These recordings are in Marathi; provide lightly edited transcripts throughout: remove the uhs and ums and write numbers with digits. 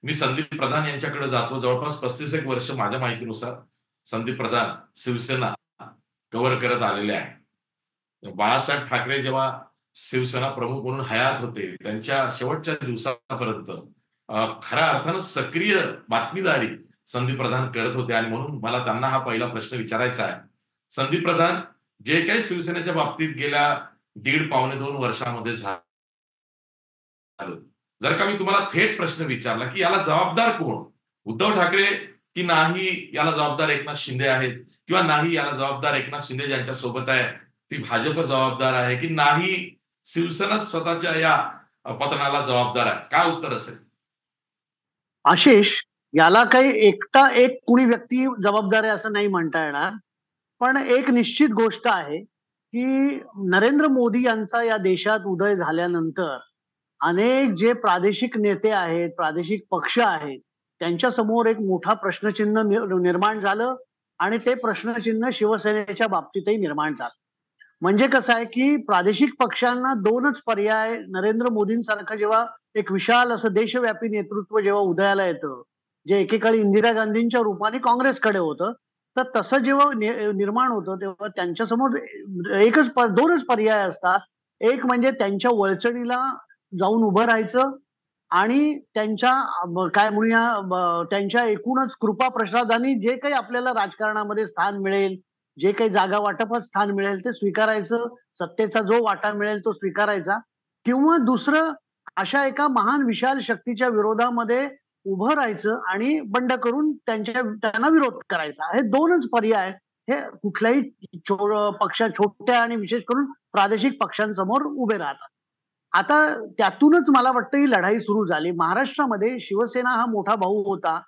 मी संदीप प्रधान यांच्याकडे जातो. जवळपास 35 एक वर्ष माझ्या माहितीनुसार संदीप प्रधान शिवसेना कव्हर करत आलेले आहे. बाळासाहेब ठाकरे जेव्हा शिवसेना प्रमुख म्हणून हयात होते, त्यांच्या शेवटच्या दिवसापर्यंत खऱ्या अर्थानं सक्रिय बातमीदारी संदीप प्रधान करत होते आणि म्हणून मला त्यांना हा पहिला प्रश्न विचारायचा आहे. संदीप प्रधान, जे काही शिवसेनेच्या बाबतीत गेल्या दीड पावणे 2 वर्षामध्ये झालं, जर का मी तुम्हाला थेट प्रश्न विचारला की याला जबाबदार कोण? उद्धव ठाकरे की नाही याला जबाबदार एकनाथ शिंदे आहेत, किंवा नाही याला जबाबदार एकनाथ शिंदे ज्यांच्या सोबत आहे ती भाजप जबाबदार आहे, की नाही शिवसेना स्वतःच्या या पतनाला जबाबदार आहे? काय उत्तर असेल? आशिष, याला काही एकटा एक कुणी व्यक्ती जबाबदार आहे असं नाही म्हणता येणार. पण एक निश्चित गोष्ट आहे, की नरेंद्र मोदी यांचा या देशात उदय झाल्यानंतर अनेक जे प्रादेशिक नेते आहेत, प्रादेशिक पक्ष आहेत, त्यांच्यासमोर एक मोठा प्रश्नचिन्ह निर्माण झालं आणि ते प्रश्नचिन्ह शिवसेनेच्या बाबतीतही निर्माण झालं. म्हणजे कसं आहे, की प्रादेशिक पक्षांना 2च पर्याय नरेंद्र मोदींसारखं जेव्हा एक विशाल असं देशव्यापी नेतृत्व जेव्हा उदयाला येतं, जे एकेकाळी इंदिरा गांधींच्या रूपाने काँग्रेसकडे होतं, तर तसं जेव्हा निर्माण होतं, तेव्हा त्यांच्यासमोर 2च पर्याय असतात. एक म्हणजे त्यांच्या वळचणीला जाऊन उभं राहायचं आणि त्यांच्या काय म्हणूया त्यांच्या एकूणच कृपाप्रसादाने जे काही आपल्याला राजकारणामध्ये स्थान मिळेल, जे काही जागा वाटपात स्थान मिळेल ते स्वीकारायचं, सत्तेचा जो वाटा मिळेल तो स्वीकारायचा किंवा दुसरं अशा एका महान विशाल शक्तीच्या विरोधामध्ये उभं राहायचं आणि बंड करून त्यांना विरोध करायचा. हे 2च पर्याय हे कुठल्याही छोट्या आणि विशेष करून प्रादेशिक पक्षांसमोर उभे राहतात. आता त्यातूनच मला वाटतं ही लढाई सुरू झाली. महाराष्ट्रामध्ये शिवसेना हा मोठा भाऊ होता.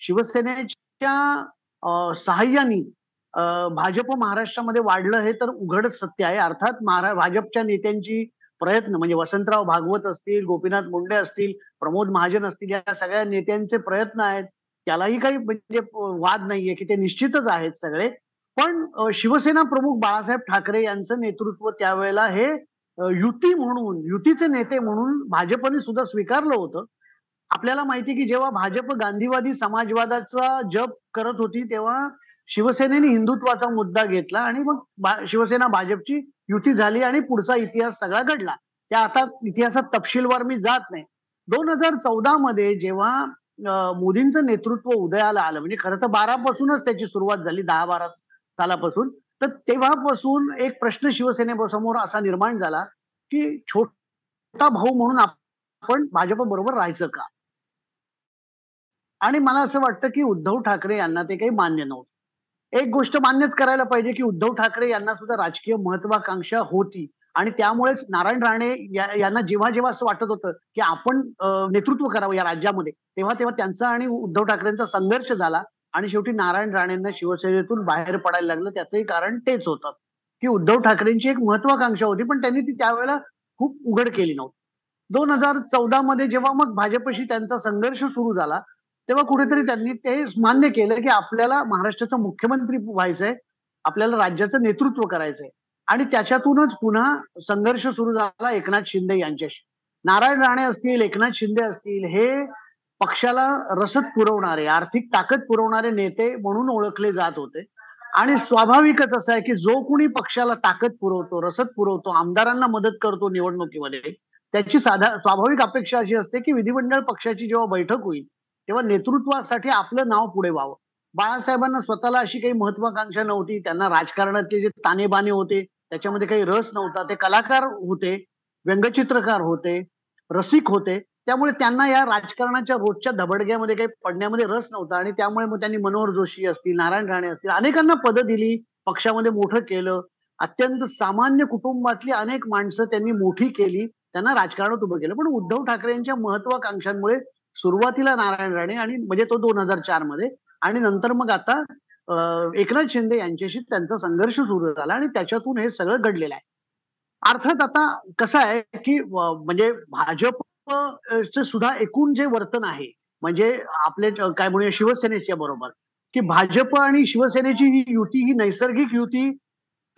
शिवसेनेच्या सहाय्याने भाजप महाराष्ट्रामध्ये वाढलं हे तर उघडच सत्य आहे. अर्थात भाजपच्या नेत्यांची प्रयत्न म्हणजे वसंतराव भागवत असतील, गोपीनाथ मुंडे असतील, प्रमोद महाजन असतील, या सगळ्या नेत्यांचे प्रयत्न आहेत. त्यालाही काही म्हणजे वाद नाहीये, की ते निश्चितच आहेत सगळे. पण शिवसेना प्रमुख बाळासाहेब ठाकरे यांचं नेतृत्व त्यावेळेला हे युती म्हणून, युतीचे नेते म्हणून भाजपने सुद्धा स्वीकारलं होतं. आपल्याला माहिती की जेव्हा भाजप गांधीवादी समाजवादाचा जप करत होती, तेव्हा शिवसेनेने हिंदुत्वाचा मुद्दा घेतला आणि मग शिवसेना भाजपची युती झाली आणि पुढचा इतिहास सगळा घडला. त्या आता इतिहासात तपशीलवार मी जात नाही. 2014 मध्ये जेव्हा मोदींचं नेतृत्व उदयाला आलं, म्हणजे खरं तर 12 पासूनच त्याची सुरुवात झाली, 10-12 सालापासून. तर तेव्हापासून एक प्रश्न शिवसेनेसमोर असा निर्माण झाला, की छोटा भाऊ म्हणून आपण भाजप बरोबर राहायचं का? आणि मला असं वाटतं, की उद्धव ठाकरे यांना ते काही मान्य नव्हतं. एक गोष्ट मान्यच करायला पाहिजे, की उद्धव ठाकरे यांना सुद्धा राजकीय महत्वाकांक्षा होती आणि त्यामुळेच नारायण राणे यांना जेव्हा-जेव्हा असं वाटत होतं, की आपण नेतृत्व करावं या राज्यामध्ये, तेव्हा-तेव्हा त्यांचा आणि उद्धव ठाकरेंचा संघर्ष झाला आणि शेवटी नारायण राणेंना शिवसेनेतून बाहेर पडायला लागलं. त्याचंही कारण तेच होतं, की उद्धव ठाकरेंची एक महत्वाकांक्षा होती, पण त्यांनी ती त्यावेळेला खूप उघड केली नव्हती. 2014 मध्ये जेव्हा मग भाजपशी त्यांचा संघर्ष सुरू झाला, तेव्हा कुठेतरी त्यांनी ते मान्य केलं, की आपल्याला महाराष्ट्राचा मुख्यमंत्री व्हायचंय, आपल्याला राज्याचं नेतृत्व करायचंय आणि त्याच्यातूनच पुन्हा संघर्ष सुरू झाला एकनाथ शिंदे यांच्याशी. नारायण राणे असतील, एकनाथ शिंदे असतील, हे पक्षाला रसद पुरवणारे, आर्थिक ताकद पुरवणारे नेते म्हणून ओळखले जात होते आणि स्वाभाविकच असं आहे, की जो कोणी पक्षाला ताकद पुरवतो, रसद पुरवतो, आमदारांना मदत करतो निवडणुकीमध्ये, त्याची स्वाभाविक अपेक्षा अशी असते, की विधिमंडळ पक्षाची जेव्हा बैठक होईल, तेव्हा नेतृत्वासाठी आपलं नाव पुढे व्हावं. बाळासाहेबांना स्वतःला अशी काही महत्वाकांक्षा नव्हती. त्यांना राजकारणातले जे ताणेबाणे होते, त्याच्यामध्ये काही रस नव्हता. ते कलाकार होते, व्यंगचित्रकार होते, रसिक होते. त्यामुळे त्यांना या राजकारणाच्या रोजच्या धबडग्यामध्ये काही पडण्यामध्ये रस नव्हता आणि त्यामुळे मग त्यांनी मनोहर जोशी असतील, नारायण राणे असतील, अनेकांना पदं दिली, पक्षामध्ये मोठं केलं. अत्यंत सामान्य कुटुंबातली अनेक माणसं त्यांनी मोठी केली. त्यांना राजकारणात उभं केलं. पण उद्धव ठाकरेंच्या महत्वाकांक्षांमुळे सुरुवातीला नारायण राणे आणि म्हणजे तो 2004 मध्ये आणि नंतर मग आता एकनाथ शिंदे यांच्याशी त्यांचा संघर्ष सुरू झाला आणि त्याच्यातून हे सगळं घडलेलं आहे. अर्थात आता कसं आहे, की म्हणजे भाजपचं सुद्धा एकूण जे वर्तन आहे, म्हणजे आपले काय म्हणूया शिवसेनेच्या बरोबर, की भाजप आणि शिवसेनेची ही युती ही नैसर्गिक युती,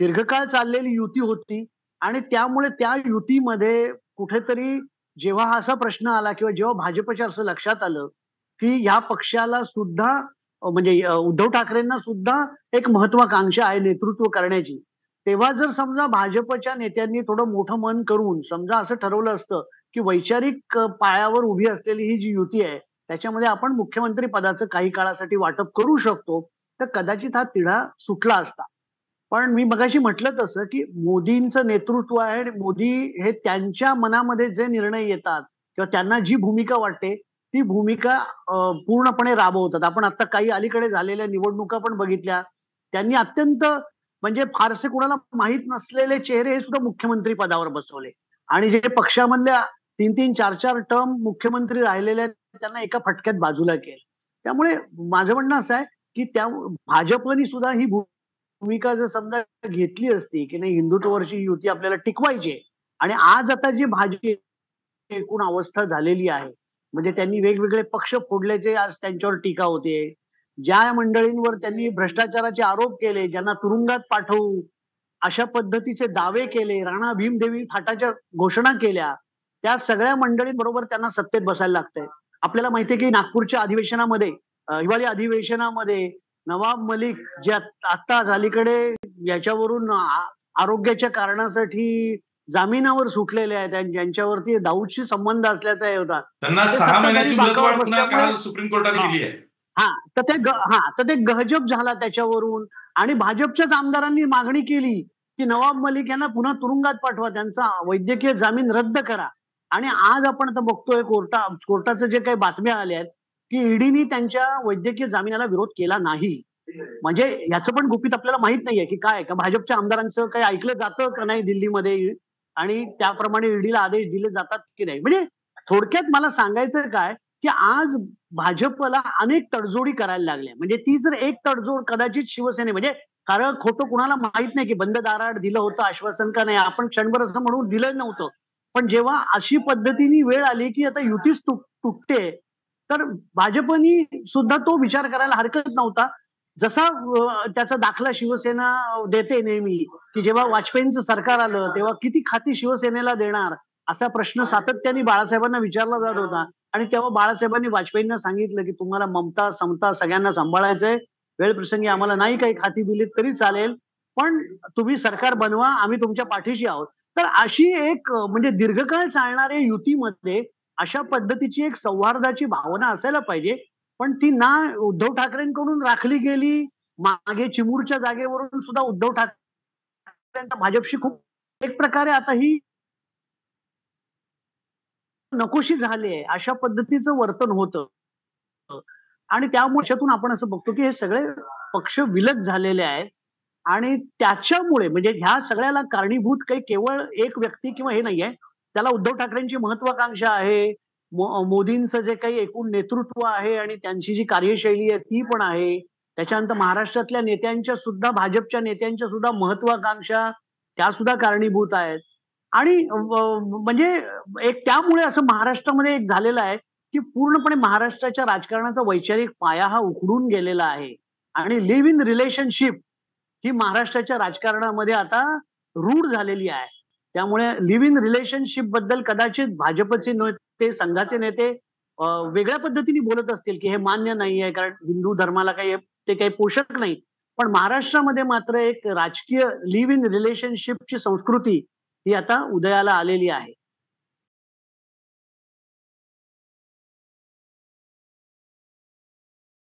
दीर्घकाळ चाललेली युती होती आणि त्यामुळे त्या युतीमध्ये कुठेतरी जेव्हा हा असा प्रश्न आला किंवा जेव्हा भाजपच्या असं लक्षात आलं, की ह्या पक्षाला सुद्धा म्हणजे उद्धव ठाकरेंना सुद्धा एक महत्वाकांक्षा आहे नेतृत्व करण्याची. तेव्हा जर समजा भाजपच्या नेत्यांनी थोडं मोठं मन करून समजा असं ठरवलं असतं, की वैचारिक पायावर उभी असलेली ही जी युती आहे, त्याच्यामध्ये आपण मुख्यमंत्री पदाचं काही काळासाठी वाटप करू शकतो, तर कदाचित हा तिढा सुटला असता. पण मी मगाशी म्हटलं तसं, की मोदींचं नेतृत्व आहे आणि मोदी हे त्यांच्या मनामध्ये जे निर्णय येतात किंवा त्यांना जी भूमिका वाटते, ती भूमिका पूर्णपणे राबवतात. आपण आता काही अलीकडे झालेल्या निवडणुका पण बघितल्या. त्यांनी अत्यंत म्हणजे फारसे कुणाला माहीत नसलेले चेहरे हे सुद्धा मुख्यमंत्री पदावर बसवले आणि जे पक्षामधल्या 3-3, 4-4 टर्म मुख्यमंत्री राहिलेले आहेत, त्यांना एका फटक्यात बाजूला केलं. त्यामुळे माझं म्हणणं असं आहे, की त्या भाजपनी सुद्धा ही भूमिका जर समजा घेतली असती, की नाही हिंदुत्वावरची युती आपल्याला टिकवायची आहे आणि आज आता जी भाजपची एकूण अवस्था झालेली आहे, म्हणजे त्यांनी वेगवेगळे पक्ष फोडल्याचे आज त्यांच्यावर टीका होते. ज्या मंडळींवर त्यांनी भ्रष्टाचाराचे आरोप केले, ज्यांना तुरुंगात पाठवू, अशा पद्धतीचे दावे केले, राणा भीमदेवी थाटाच्या घोषणा केल्या, त्या सगळ्या मंडळींबरोबर त्यांना सत्तेत बसायला लागतंय. आपल्याला माहिती आहे, की नागपूरच्या अधिवेशनामध्ये हिवाळी अधिवेशनामध्ये नवाब मलिक जे आत्ताच अलीकडे याच्यावरून आरोग्याच्या कारणासाठी जामिनावर सुटलेले आहेत आणि ज्यांच्यावरती दाऊदशी संबंध असल्याचा हे होता. त्यांना ते 6 सत्ताधारी महिन्याची बाकावर मुदतवाढ पुन्हा बसल्यामुळे काल सुप्रीम कोर्टाने दिली आहे. हां, तर ते गहजब झाला त्याच्यावरून आणि भाजपच्याच आमदारांनी मागणी केली, की नवाब मलिक यांना पुन्हा तुरुंगात पाठवा, त्यांचा वैद्यकीय जामीन रद्द करा. आणि आज आपण आता बघतोय कोर्टाचं जे काही बातम्या आल्या आहेत, की ईडीनी त्यांच्या वैद्यकीय जामिनाला विरोध केला नाही. म्हणजे ह्याचं पण गुपित आपल्याला माहीत नाहीये, की काय का भाजपच्या आमदारांचं काही ऐकलं जातं का नाही दिल्लीमध्ये आणि त्याप्रमाणे ईडीला आदेश दिले जातात की नाही. म्हणजे थोडक्यात मला सांगायचं काय, की आज भाजपला अनेक तडजोडी करायला लागल्या. म्हणजे ती जर एक तडजोड कदाचित शिवसेने म्हणजे कारण खोटं कुणाला माहीत नाही, की बंद दाराआड दिलं होतं आश्वासन का नाही. आपण क्षणभर असं म्हणून दिलं नव्हतं. पण जेव्हा अशी पद्धतीने वेळ आली, की आता युतीच तुटते, तर भाजपनी सुद्धा तो विचार करायला हरकत नव्हता. जसा त्याचा दाखला शिवसेना देते नेहमी, की जेव्हा वाजपेयींचं सरकार आलं, तेव्हा किती खाती शिवसेनेला देणार? असा प्रश्न सातत्याने बाळासाहेबांना विचारला जात होता. आणि तेव्हा बाळासाहेबांनी वाजपेयींना सांगितलं, की तुम्हाला ममता, समता सगळ्यांना सांभाळायचंय. वेळप्रसंगी आम्हाला नाही काही खाती दिलीत तरी चालेल, पण तुम्ही सरकार बनवा, आम्ही तुमच्या पाठीशी आहोत. तर अशी एक म्हणजे दीर्घकाळ चालणाऱ्या युतीमध्ये अशा पद्धतीची एक सौहार्दाची भावना असायला पाहिजे. पण ती ना उद्धव ठाकरेंकडून राखली गेली. मागे चिमूरच्या जागेवरून सुद्धा उद्धव ठाकरेंचा भाजपशी खूप एक प्रकारे आता ही नकोशी झाली आहे. अशा पद्धतीचं वर्तन होतं. आणि त्यामुळे त्याच्यातून आपण असं बघतो, की हे सगळे पक्ष विलग झालेले आहेत आणि त्याच्यामुळे म्हणजे ह्या सगळ्याला कारणीभूत काही केवळ एक व्यक्ती किंवा हे नाहीये. त्याला उद्धव ठाकरेंची महत्वाकांक्षा आहे. मोदींचं जे काही एकूण नेतृत्व आहे आणि त्यांची जी कार्यशैली आहे ती पण आहे. त्याच्यानंतर महाराष्ट्रातल्या नेत्यांच्या सुद्धा भाजपच्या नेत्यांच्या सुद्धा महत्वाकांक्षा त्या सुद्धा कारणीभूत आहेत. आणि म्हणजे एक त्यामुळे असं महाराष्ट्रामध्ये एक झालेलं आहे, की पूर्णपणे महाराष्ट्राच्या राजकारणाचा वैचारिक पाया हा उखडून गेलेला आहे आणि लिव्ह इन रिलेशनशिप ही महाराष्ट्राच्या राजकारणामध्ये आता रूढ झालेली आहे. त्यामुळे लिव्ह इन रिलेशनशिप बद्दल कदाचित भाजपचे नेते, संघाचे नेते वेगळ्या पद्धतीने बोलत असतील, की हे मान्य नाहीये कारण हिंदू धर्माला काही ते काही पोषक नाही. पण महाराष्ट्रामध्ये मात्र एक राजकीय लिव्ह इन रिलेशनशिपची संस्कृती ही आता उदयाला आलेली आहे.